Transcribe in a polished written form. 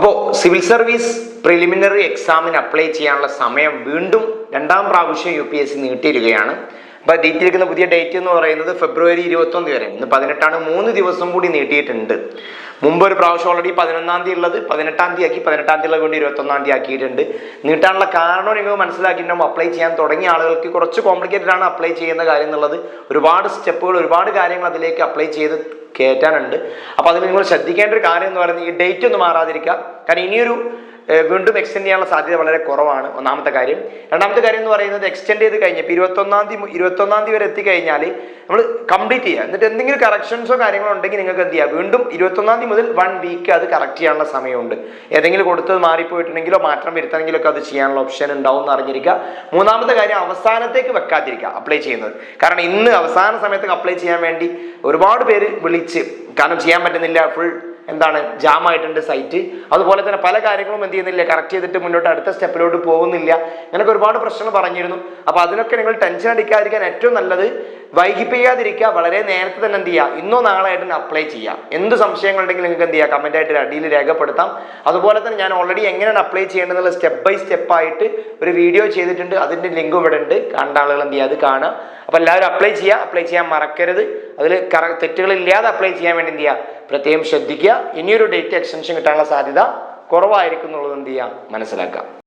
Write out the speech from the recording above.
അപ്പോൾ civil service preliminary എക്സാമിന് apply ചെയ്യാനുള്ള സമയം വീണ്ടും രണ്ടാം പ്രാവശ്യം UPSC നീട്ടിയിരിക്കുകയാണ്. അപ്പോൾ നീട്ടിയിരിക്കുന്ന പുതിയ ഡേറ്റ് എന്ന് പറയുന്നത് ഫെബ്രുവരി 21 വരെ. ഇന്ന് 18ആണ്, 3 ദിവസം കൂടി നീട്ടിയിട്ടുണ്ട്. മുമ്പ് ഒരു പ്രാവശ്യം ഓൾറെഡി 11-ാം തീയതി ഉള്ളത് 18-ാം തീയതി ആക്കി, 18-ാം തീയതി വേണ്ടി 21-ാം തീയതി ആക്കിയിട്ടുണ്ട്. നീട്ടാനുള്ള കാരണം നിങ്ങൾ മനസ്സിലാക്കിയിട്ടുണ്ടാവും. അപ്ലൈ ചെയ്യാൻ തുടങ്ങിയ ആളുകൾക്ക് കുറച്ച് കോംപ്ലിക്കേറ്റഡ് ആണ് അപ്ലൈ ചെയ്യുന്ന കാര്യം എന്നുള്ളത്. ഒരുപാട് സ്റ്റെപ്പുകൾ, ഒരുപാട് കാര്യങ്ങൾ അതിലേക്ക് അപ്ലൈ ചെയ്ത് കയറ്റാനുണ്ട്. അപ്പോൾ അതിൽ നിങ്ങൾ ശ്രദ്ധിക്കേണ്ട ഒരു കാര്യം എന്ന് പറയുന്നത് ഈ ഡേറ്റ് ഒന്ന് മാറാതിരിക്കുക. കാരണം ഇനിയൊരു വീണ്ടും എക്സ്റ്റെൻഡ് ചെയ്യാനുള്ള സാധ്യത വളരെ കുറവാണ്, ഒന്നാമത്തെ കാര്യം. രണ്ടാമത്തെ കാര്യം എന്ന് പറയുന്നത് എക്സ്റ്റെൻഡ് ചെയ്ത് കഴിഞ്ഞപ്പോൾ 21-ാം തീയതി വരെ എത്തിക്കഴിഞ്ഞാൽ നമ്മൾ കംപ്ലീറ്റ് ചെയ്യുക. എന്നിട്ട് എന്തെങ്കിലും കറക്ഷൻസോ കാര്യങ്ങളോ ഉണ്ടെങ്കിൽ നിങ്ങൾക്ക് എന്ത് ചെയ്യുക, വീണ്ടും 21-ാം തീയതി മുതൽ 1 വീക്ക് അത് കറക്റ്റ് ചെയ്യാനുള്ള സമയമുണ്ട്. ഏതെങ്കിലും കൊടുത്തത് മാറിപ്പോയിട്ടുണ്ടെങ്കിലോ മാറ്റം വരുത്തണമെങ്കിലോ ഒക്കെ അത് ചെയ്യാനുള്ള ഓപ്ഷൻ ഉണ്ടാവും എന്ന് അറിഞ്ഞിരിക്കുക. മൂന്നാമത്തെ കാര്യം, അവസാനത്തേക്ക് വെക്കാതിരിക്കുക അപ്ലൈ ചെയ്യുന്നത്. കാരണം ഇന്ന് അവസാന സമയത്തേക്ക് അപ്ലൈ ചെയ്യാൻ വേണ്ടി ഒരുപാട് പേര് വിളിച്ച്, കാരണം ചെയ്യാൻ പറ്റുന്നില്ല, ഫുൾ ജാം ആയിട്ടുണ്ട് സൈറ്റ്. അതുപോലെ തന്നെ പല കാര്യങ്ങളും എന്ത് ചെയ്യുന്നില്ല, കറക്റ്റ് ചെയ്തിട്ട് മുന്നോട്ട് അടുത്ത സ്റ്റെപ്പിലോട്ട് പോകുന്നില്ല. അങ്ങനെയൊക്കെ ഒരുപാട് പ്രശ്നങ്ങൾ പറഞ്ഞിരുന്നു. അപ്പോൾ അതിനൊക്കെ നിങ്ങൾ ടെൻഷൻ അടിക്കാതിരിക്കാൻ ഏറ്റവും നല്ലത് വൈകിപ്പിക്കാതിരിക്കുക. വളരെ നേരത്തെ തന്നെ എന്ത് ചെയ്യുക, ഇന്നോ നാളെ ആയിട്ട് അപ്ലൈ ചെയ്യാം. എന്ത് സംശയങ്ങളുണ്ടെങ്കിൽ നിങ്ങൾക്ക് എന്ത് ചെയ്യുക, കമന്റ് ആയിട്ട് അടിയിൽ രേഖപ്പെടുത്താം. അതുപോലെ തന്നെ ഞാൻ ഓൾറെഡി എങ്ങനെയാണ് അപ്ലൈ ചെയ്യേണ്ടതെന്നുള്ള സ്റ്റെപ്പ് ബൈ സ്റ്റെപ്പ് ആയിട്ട് ഒരു വീഡിയോ ചെയ്തിട്ടുണ്ട്. അതിൻ്റെ ലിങ്കും ഇവിടെ ഉണ്ട്. കണ്ട ആളുകൾ എന്ത് ചെയ്യുക, അത് കാണുക. അപ്പോൾ എല്ലാവരും അപ്ലൈ ചെയ്യുക, അപ്ലൈ ചെയ്യാൻ മറക്കരുത്. അതിൽ തെറ്റുകളില്ലാതെ അപ്ലൈ ചെയ്യാൻ വേണ്ടി എന്ത് ചെയ്യുക, പ്രത്യേകം ശ്രദ്ധിക്കുക. ഇനിയൊരു ഡേറ്റ് എക്സ്റ്റൻഷൻ കിട്ടാനുള്ള സാധ്യത കുറവായിരിക്കും എന്നുള്ളത് എന്ത് ചെയ്യുക, മനസ്സിലാക്കുക.